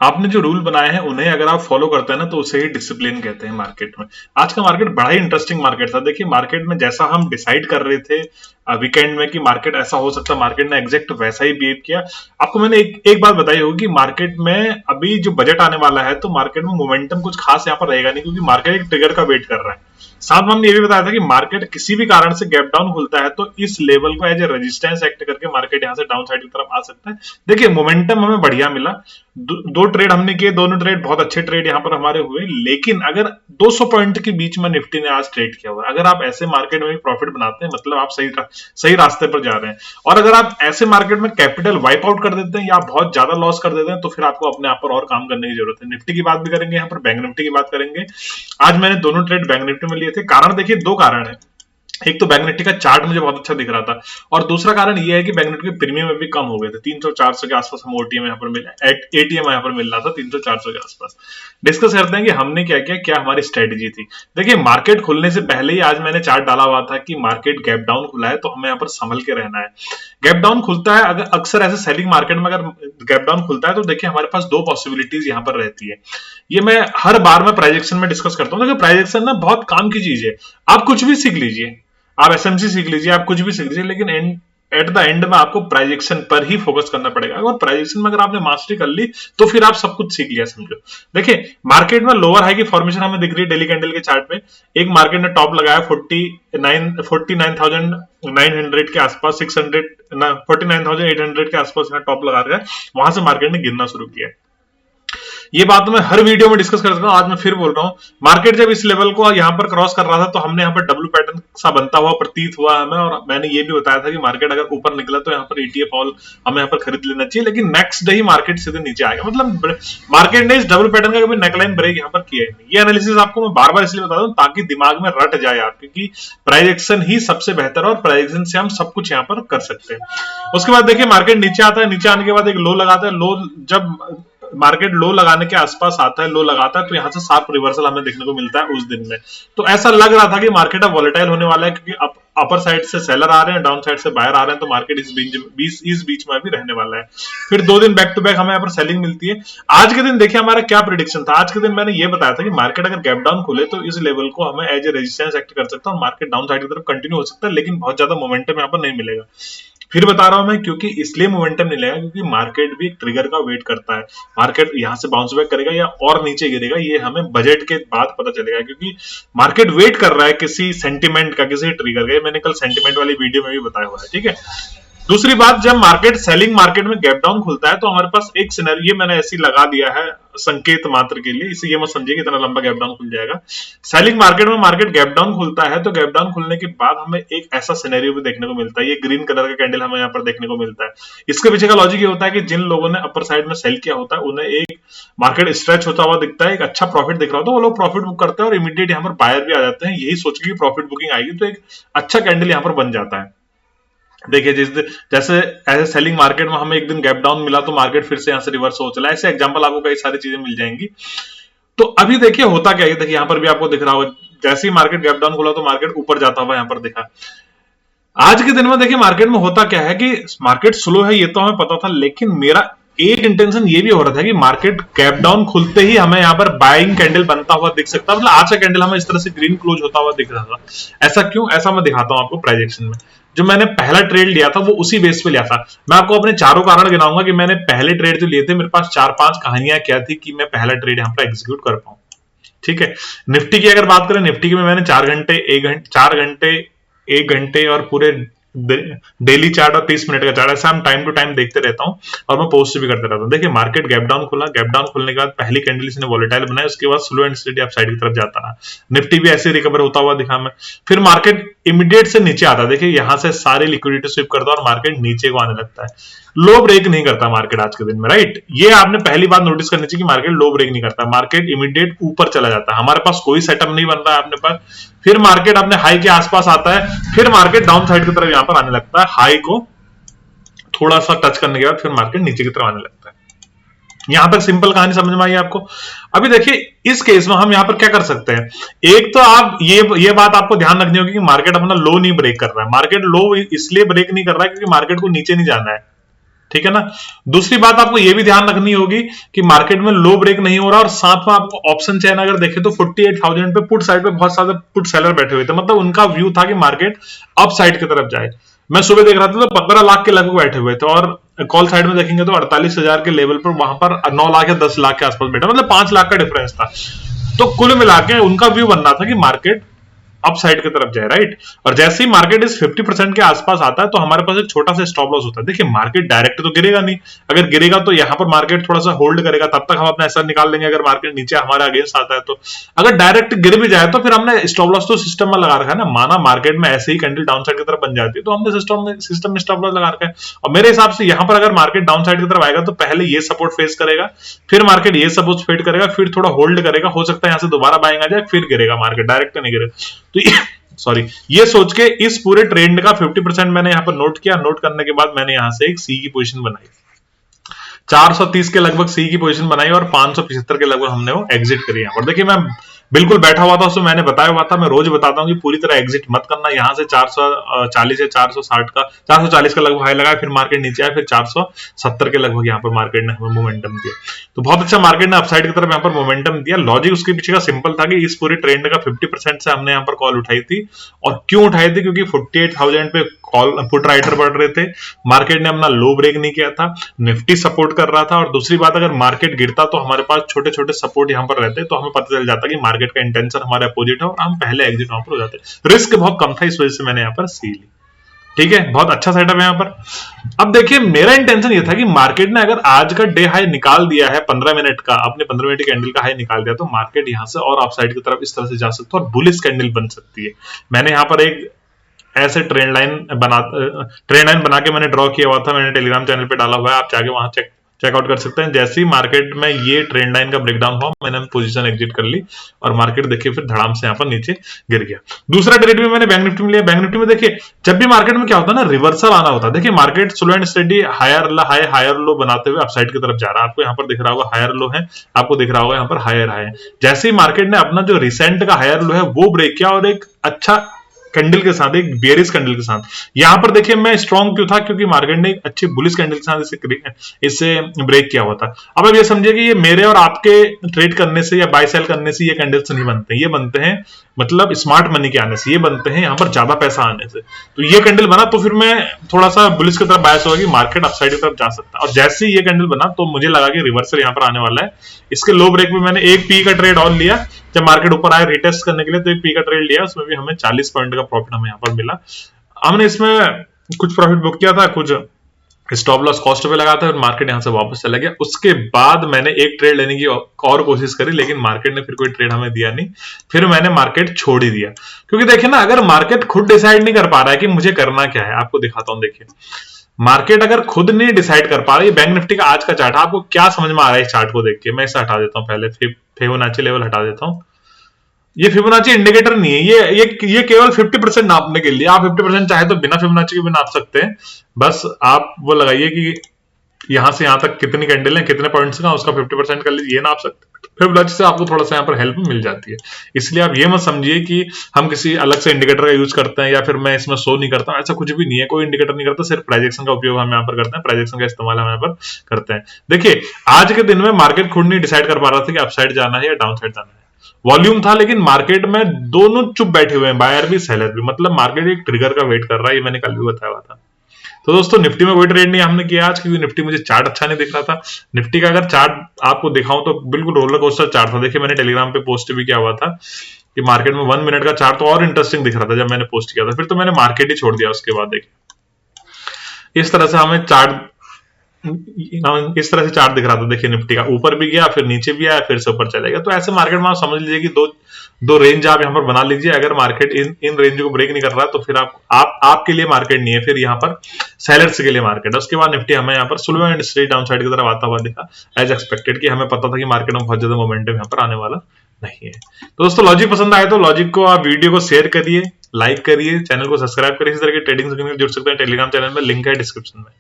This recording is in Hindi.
आपने जो रूल बनाए हैं उन्हें अगर आप फॉलो करते हैं ना तो उसे ही डिसिप्लिन कहते हैं मार्केट में। आज का मार्केट बड़ा ही इंटरेस्टिंग मार्केट था। देखिए मार्केट में जैसा हम डिसाइड कर रहे थे वीकेंड में कि मार्केट ऐसा हो सकता है, मार्केट ने एग्जैक्ट वैसा ही बिहेव किया। आपको मैंने एक बात बताई होगी कि मार्केट में अभी जो बजट आने वाला है तो मार्केट में मोमेंटम कुछ खास यहाँ पर रहेगा नहीं, क्योंकि मार्केट एक ट्रिगर का वेट कर रहा है। साथ में हमने ये भी बताया था कि मार्केट किसी भी कारण से गैप डाउन खुलता है तो इस लेवल को एज ए रेजिस्टेंस एक्ट करके मार्केट यहाँ से डाउन साइड की तरफ आ सकता है। देखिए मोमेंटम हमें बढ़िया मिला, दो ट्रेड हमने किए, दोनों ट्रेड बहुत अच्छे ट्रेड यहाँ पर हमारे हुए। लेकिन अगर 200 पॉइंट के बीच में निफ्टी ने आज ट्रेड किया हुआ, अगर आप ऐसे मार्केट में भी प्रॉफिट बनाते हैं मतलब आप सही रास्ते पर जा रहे हैं। और अगर आप ऐसे मार्केट में कैपिटल वाइप आउट कर देते हैं या बहुत ज्यादा लॉस कर देते हैं तो फिर आपको अपने आप पर और काम करने की जरूरत है। निफ्टी की बात भी करेंगे, यहाँ पर बैंक निफ्टी की बात करेंगे। आज मैंने दोनों ट्रेड बैंक निफ्टी में लिए थे। कारण देखिए, दो कारण है। एक तो बैंक निफ्टी का चार्ट मुझे बहुत अच्छा दिख रहा था, और दूसरा कारण ये है कि बैंक निफ्टी के प्रीमियम भी कम हो गए थे। 300-400 के आसपास हम ओटीएम यहाँ पर मिला, एटीएम यहाँ पर मिल रहा था 300-400 के आसपास। डिस्कस करते हैं कि हमने क्या किया, क्या हमारी स्ट्रेटेजी थी। देखिए मार्केट खुलने से पहले ही आज मैंने चार्ट डाला हुआ था कि मार्केट गैप डाउन खुला है तो हमें यहाँ पर संभल के रहना है। गैप डाउन खुलता है, अगर अक्सर ऐसे सेलिंग मार्केट में अगर गैप डाउन खुलता है तो देखिए हमारे पास दो पॉसिबिलिटीज यहाँ पर रहती है। ये मैं हर बार में प्राइजेक्शन में डिस्कस करता हूँ। देखिए प्राइजेक्शन ना बहुत काम की चीज है। आप कुछ भी सीख लीजिए, आप एसएमसी सीख लीजिए, आप कुछ भी सीख लीजिए, लेकिन एट द एंड में आपको प्राइजेक्शन पर ही फोकस करना पड़ेगा। अगर प्राइजेक्शन में अगर आपने मास्टरी कर ली तो फिर आप सब कुछ सीख लिया समझो। देखिए मार्केट में लोअर हाई की फॉर्मेशन हमें दिख रही है डेली कैंडल के चार्ट पे। एक मार्केट ने टॉप लगाया 49,900 के आसपास, 49,800 के आसपास यहाँ टॉप लगा रहा है। वहां से मार्केट ने गिरना शुरू किया। ये बात तो मैं हर वीडियो में डिस्कस कर सकता हूँ, आज मैं फिर बोल रहा हूँ। मार्केट जब इस लेवल को यहाँ पर क्रॉस कर रहा था तो हमने यहाँ पर डब्ल्यू पैटर्न सा बनता हुआ प्रतीत हुआ हमें, और मैंने ये भी बताया था कि मार्केट अगर ऊपर निकला तो यहाँ पर ईटीएफ ऑल हमें यहाँ पर खरीद लेना चाहिए। लेकिन नेक्स्ट डे ही मार्केट सीधे नीचे आ गया। मतलब मार्केट ने इस डबल पैटर्न का कभी नेकलाइन ब्रेक यहाँ पर किया ही नहीं। ये एनालिसिस आपको मैं बार बार इसलिए बता दूं ताकि दिमाग में रट जाए आप, क्योंकि प्राइजेक्शन ही सबसे बेहतर है और प्राइजेक्शन से हम सब कुछ यहाँ पर कर सकते हैं। उसके बाद देखिए मार्केट नीचे आता है, नीचे आने के बाद एक लो लगाता है। लो जब मार्केट लो लगाने के आसपास आता है, लो लगाता है, तो यहां से शार्प रिवर्सल हमें देखने को मिलता है उस दिन में। तो ऐसा लग रहा था कि मार्केट अब वॉलेटाइल होने वाला है, क्योंकि अपर साइड से सेलर आ रहे हैं, डाउन साइड से बायर आ रहे हैं, तो मार्केट इस बीच में भी रहने वाला है। फिर 2 दिन बैक टू बैक हमें यहाँ पर सेलिंग मिलती है। आज के दिन देखिए हमारा क्या प्रिडिक्शन था। आज के दिन मैंने ये बताया था कि मार्केट अगर गैप डाउन खुले तो इस लेवल को हमें एज ए रेजिस्टेंस एक्ट कर सकता है और मार्केट डाउन साइड की तरफ कंटिन्यू हो सकता है, लेकिन बहुत ज्यादा मोमेंटम यहाँ पर नहीं मिलेगा। फिर बता रहा हूं मैं, क्योंकि इसलिए मोमेंटम नहीं लेगा क्योंकि मार्केट भी एक ट्रिगर का वेट करता है। मार्केट यहां से बाउंस बैक करेगा या और नीचे गिरेगा ये हमें बजट के बाद पता चलेगा, क्योंकि मार्केट वेट कर रहा है किसी सेंटीमेंट का, किसी ट्रिगर का। मैंने कल सेंटीमेंट वाली वीडियो में भी बताया हुआ है, ठीक है। दूसरी बात, जब मार्केट सेलिंग मार्केट में गैप डाउन खुलता है तो हमारे पास एक सिनेरियो मैंने ऐसी लगा दिया है संकेत मात्र के लिए, इसे ये मत समझिए कि इतना लंबा गैप डाउन खुल जाएगा। सेलिंग मार्केट में मार्केट गैप डाउन खुलता है तो गैप डाउन खुलने के बाद हमें एक ऐसा सिनेरियो भी देखने को मिलता है। ये ग्रीन कलर का कैंडल हमें यहाँ पर देखने को मिलता है। इसके पीछे का लॉजिक ये होता है कि जिन लोगों ने अपर साइड में सेल किया होता है उन्हें एक मार्केट स्ट्रेच होता हुआ दिखता है, एक अच्छा प्रॉफिट दिख रहा होता है, वो लोग प्रॉफिट बुक करते हैं और इमीडिएट यहाँ पर बायर भी आ जाते हैं, यही सोच के प्रॉफिट बुकिंग आएगी तो एक अच्छा कैंडल यहाँ पर बन जाता है। देखिए जैसे ऐसे सेलिंग मार्केट में हमें एक दिन गैप डाउन मिला तो मार्केट फिर से यहाँ से रिवर्स हो चला। ऐसे एग्जांपल आपको कई सारी चीजें मिल जाएंगी। तो अभी देखिए होता क्या है, देखिए यहाँ पर भी आपको दिख रहा होगा, जैसे ही मार्केट गैप डाउन खुला तो मार्केट ऊपर जाता हुआ यहाँ पर दिखा। आज के दिन में देखिए मार्केट में होता क्या है कि मार्केट स्लो है ये तो हमें पता था, लेकिन मेरा एक इंटेंशन ये भी हो रहा था कि मार्केट गैप डाउन खुलते ही हमें यहाँ पर बाइंग कैंडल बनता हुआ दिख सकता है। मतलब आज का कैंडल हमें इस तरह से ग्रीन क्लोज होता हुआ दिख रहा था। ऐसा क्यों? ऐसा मैं दिखाता हूं आपको प्राइजेक्शन में। जो मैंने पहला ट्रेड लिया था वो उसी बेस पे लिया था। मैं आपको अपने चारों कारण गिनाऊंगा कि मैंने पहले ट्रेड जो लिए थे मेरे पास 4-5 कहानियां क्या थी कि मैं पहला ट्रेड यहाँ पर एग्जीक्यूट कर पाऊं, ठीक है। निफ्टी की अगर बात करें, निफ्टी की में मैंने 4 घंटे और पूरे डेली चार्ट और 30 मिनट का चार्ट ऐसा हम टाइम टू टाइम देखते रहता हूं और मैं पोस्ट भी करते रहता हूं। देखिए मार्केट गैप डाउन खुला, गैप डाउन खुलने के बाद पहली कैंडल इसने वॉलेटाइल बनाया, उसके बाद slow and steady up side की तरफ जाता रहा। निफ्टी भी ऐसे रिकवर होता हुआ दिखा मैं। फिर मार्केट इमीडिएट से नीचे आता, देखिए यहां से सारे लिक्विडिटी स्विप करता है और मार्केट नीचे को आने लगता है। लो ब्रेक नहीं करता मार्केट आज के दिन में, राइट। ये आपने पहली बात नोटिस करनी चाहिए कि मार्केट लो ब्रेक नहीं करता, मार्केट इमीडिएट ऊपर चला जाता है। हमारे पास कोई सेटअप नहीं बन रहा है अपने पास। फिर मार्केट अपने हाई के आसपास आता है, फिर मार्केट डाउन साइड की तरफ यहां पर आने लगता है, हाई को थोड़ा सा टच करने के बाद फिर मार्केट नीचे की तरफ आने लगता है। यहां तक सिंपल कहानी समझ में आई आपको। अभी देखिए इस केस में हम यहां पर क्या कर सकते हैं। एक तो आप ये बात आपको ध्यान रखनी होगी कि मार्केट अपना लो नहीं ब्रेक कर रहा है। मार्केट लो इसलिए ब्रेक नहीं कर रहा है क्योंकि मार्केट को नीचे नहीं जाना है। ठीक है ना। दूसरी बात आपको यह भी ध्यान रखनी होगी कि मार्केट में लो ब्रेक नहीं हो रहा, और साथ में आपको ऑप्शन चेन अगर देखें तो 48,000 पे पुट साइड पे बहुत सारे पुट सेलर बैठे हुए थे, मतलब उनका व्यू था कि मार्केट अप साइड की तरफ जाए। मैं सुबह देख रहा था तो 15 लाख के लगभग बैठे हुए थे, और कॉल साइड में देखेंगे तो 48,000 के लेवल पर वहां पर 9 लाख या 10 लाख के आसपास बैठा, मतलब 5 लाख का डिफरेंस था। तो कुल मिला के उनका व्यू बन रहा था कि मार्केट अप साइड की तरफ जाए, राइट। और जैसे ही मार्केट इस 50% के आसपास आता है तो हमारे पास एक छोटा सा स्टॉप लॉस होता है। देखिए मार्केट डायरेक्ट तो गिरेगा नहीं, अगर गिरेगा तो यहां पर मार्केट थोड़ा सा होल्ड करेगा, तब तक हम अपना एसआर निकाल लेंगे अगर मार्केट नीचे हमारे अगेंस्ट आता है तो। अगर डायरेक्ट गिर भी जाए तो फिर हमने स्टॉप लॉस तो सिस्टम में लगा रखा है ना, माना मार्केट में ऐसे ही कैंडल डाउन साइड की तरफ बन जाती है तो हमने सिस्टम में स्टॉप लॉस लगा रखा है। और मेरे हिसाब से यहां पर अगर मार्केट डाउन साइड की तरफ आएगा तो पहले ये सपोर्ट फेस करेगा, फिर मार्केट ये सपोर्ट फेड करेगा, फिर थोड़ा होल्ड करेगा, हो सकता है यहां से दोबारा बाइंग आ जाए, फिर गिरेगा मार्केट, डायरेक्ट नहीं गिरेगा। तो सॉरी, ये सोच के इस पूरे ट्रेंड का 50% मैंने यहां पर नोट किया। नोट करने के बाद मैंने यहां से एक सी की पोजीशन बनाई, 430 के लगभग सी की पोजीशन बनाई, और 575 के लगभग हमने वो एग्जिट करी। यहां पर देखिए मैं बिल्कुल बैठा हुआ था, उसमें मैंने बताया हुआ था, मैं रोज बताता हूं कि पूरी तरह एग्जिट मत करना। यहां से 440 या 460 का 440 का लगभग हाई लगाया, फिर मार्केट नीचे आया, फिर 470 के लगभग यहां पर मार्केट ने हमें मोमेंटम दिया। तो बहुत अच्छा मार्केट ने अपसाइड की तरफ यहां पर मोमेंटम दिया। लॉजिक उसके पीछे का सिंपल था कि इस पूरे ट्रेंड का 50% से हमने यहां पर कॉल उठाई थी। और क्यों उठाई थी? क्योंकि 48,000 पे कॉल पुट राइटर बढ़ रहे थे, मार्केट ने अपना लो ब्रेक नहीं किया था, निफ्टी सपोर्ट कर रहा था, और दूसरी बात अगर मार्केट गिरता तो हमारे पास छोटे छोटे सपोर्ट यहां पर रहते, तो हमें पता चल जाता कि मार्केट का इंटेंशन हमारे अपोजिट है और हम पहले एग्जिट वहां पर हो जाते। रिस्क बहुत कम था, इस वजह से मैंने यहां पर सी ली। ठीक है, बहुत अच्छा सेटअप है यहां पर। अब देखिए मेरा इंटेंशन ये था कि मार्केट ने अगर आज का डे हाई निकाल दिया है 15 मिनट का, अपने 15 मिनट कैंडल का हाई निकाल दिया, तो मार्केट यहां से और अपसाइड की तरफ इस तरह से जा सकता है और बुलिश कैंडल बन सकती है। मैंने यहां पर एक ऐसे ट्रेंड लाइन बना के मैंने ड्रॉ किया हुआ था, मैंने टेलीग्राम चैनल पे डाला हुआ है, आप जाके वहां चेकआउट कर सकते हैं। जैसे ही मार्केट में ये ट्रेंड लाइन का ब्रेकडाउन हुआ, मैंने पोजीशन एग्जिट कर ली, और मार्केट देखिए फिर धड़ाम से यहाँ पर नीचे गिर गया। दूसरा ट्रेड भी मैंने बैंक निफ्टी में लिया। बैंक निफ्टी में देखिए जब भी मार्केट में क्या होता है ना, रिवर्सल आना होता है। देखिए market slow and steady higher low बनाते हुए अपसाइड की तरफ जा रहा है। आपको यहाँ पर दिख रहा होगा हायर लो है, आपको दिख रहा होगा यहाँ पर हायर हाई है। जैसे ही मार्केट ने अपना जो रिसेंट का हायर लो है वो ब्रेक किया, और एक अच्छा कैंडल के साथ, एक बेयरिश कैंडल के साथ, यहां पर देखिए मैं स्ट्रॉन्ग क्यों था? क्योंकि मार्केट ने एक अच्छी बुलिश कैंडल के साथ इसे ब्रेक किया हुआ था। अब आप ये समझिए कि ये मेरे और आपके ट्रेड करने से या बाय सेल करने से ये कैंडल्स नहीं बनते, ये बनते हैं मतलब स्मार्ट मनी के आने से, ये बनते हैं यहां पर ज्यादा पैसा आने से। तो ये कैंडल बना तो फिर मैं थोड़ा सा बुलिश की तरफ बायस होगा कि मार्केट अपसाइड की तरफ जा सकता है, और जैसे ही ये कैंडल बना तो मुझे लगा कि रिवर्सल यहां पर आने वाला है। इसके लो ब्रेक में मैंने एक पी का ट्रेड और लिया, जब मार्केट ऊपर आया रिटेस्ट करने के लिए, तो एक पी का ट्रेड लिया, उसमें भी हमें 40 पॉइंट का प्रॉफिट हमें यहाँ पर मिला। हमने इसमें कुछ प्रॉफिट बुक किया था, कुछ स्टॉप लॉस कॉस्ट पे लगा था, और मार्केट यहां से वापस चला गया। उसके बाद मैंने एक ट्रेड लेने की और कोशिश करी, लेकिन मार्केट ने फिर कोई ट्रेड हमें दिया नहीं, फिर मैंने मार्केट छोड़ ही दिया। क्योंकि देखिए ना, अगर मार्केट खुद डिसाइड नहीं कर पा रहा है कि मुझे करना क्या है, आपको दिखाता हूं। देखिए मार्केट अगर खुद नहीं डिसाइड कर पा रहा है, बैंक निफ्टी का आज का चार्ट, आपको क्या समझ में आ रहा है इस चार्ट को देख के? मैं इसे हटा देता हूं, पहले फिबोनाची लेवल हटा देता हूं। ये फिबोनाची इंडिकेटर नहीं है, ये केवल 50% नापने के लिए। आप 50% चाहे तो बिना फिबोनाची के भी नाप सकते हैं। बस आप वो लगाइए कि यहां से यहां तक कितनी कैंडल है, कितने पॉइंट्स का, उसका 50% कर लीजिए, ये नाप सकते हैं। फिबोनाची से आपको थोड़ा सा यहाँ पर हेल्प मिल जाती है। इसलिए आप ये मत समझिए कि हम किसी अलग से इंडिकेटर का यूज करते हैं या फिर मैं इसमें शो नहीं करता हूं, ऐसा कुछ भी नहीं है। कोई इंडिकेटर नहीं करता, सिर्फ प्राइजेक्शन का उपयोग हम यहाँ पर करते हैं, प्राइजेक्शन का इस्तेमाल हम यहाँ पर करते हैं। देखिए आज के दिन में मार्केट खुद नहीं डिसाइड कर पा रहा था कि अपसाइड जाना है या डाउन साइड जाना है। वॉल्यूम था, लेकिन मार्केट में दोनों चुप बैठे हुए हैं, बायर भी सेलर भी, मतलब मार्केट एक ट्रिगर का वेट कर रहा है। ये मैंने कल भी बताया हुआ था। तो दोस्तों निफ्टी में कोई ट्रेड नहीं हमने किया आज, क्योंकि निफ्टी मुझे चार्ट अच्छा नहीं दिख रहा था। निफ्टी का अगर चार्ट आपको दिखाऊं तो बिल्कुल रोलर कोस्टर चार्ट था। देखिए मैंने टेलीग्राम पे पोस्ट भी किया हुआ था कि मार्केट में 1 मिनट का चार्ट तो और इंटरेस्टिंग दिख रहा था जब मैंने पोस्ट किया था, फिर तो मैंने मार्केट ही छोड़ दिया उसके बाद। देखिए इस तरह से हमें चार्ट, इस तरह से चार्ट दिख रहा था। देखिए निफ्टी का ऊपर भी गया, फिर नीचे भी आया, फिर से ऊपर चलेगा। तो ऐसे मार्केट में आप समझ लीजिए कि दो रेंज आप यहाँ पर बना लीजिए। अगर मार्केट इन रेंज को ब्रेक नहीं कर रहा तो फिर आपके लिए मार्केट नहीं है, फिर यहाँ पर सेलर्स के लिए मार्केट है। उसके बाद निफ्टी हमें यहाँ पर slow and straight down side की तरफ आता हुआ दिखा, एज एक्सपेक्टेड, कि हमें पता था कि मार्केट में बहुत ज्यादा मोमेंटम यहाँ पर आने वाला नहीं है। तो दोस्तों लॉजिक पसंद आए तो लॉजिक को आप वीडियो को शेयर करिए, लाइक करिए, चैनल को सब्सक्राइब करिए। इसी तरह के ट्रेडिंग से जुड़ सकते हैं टेलीग्राम चैनल में, लिंक है डिस्क्रिप्शन में।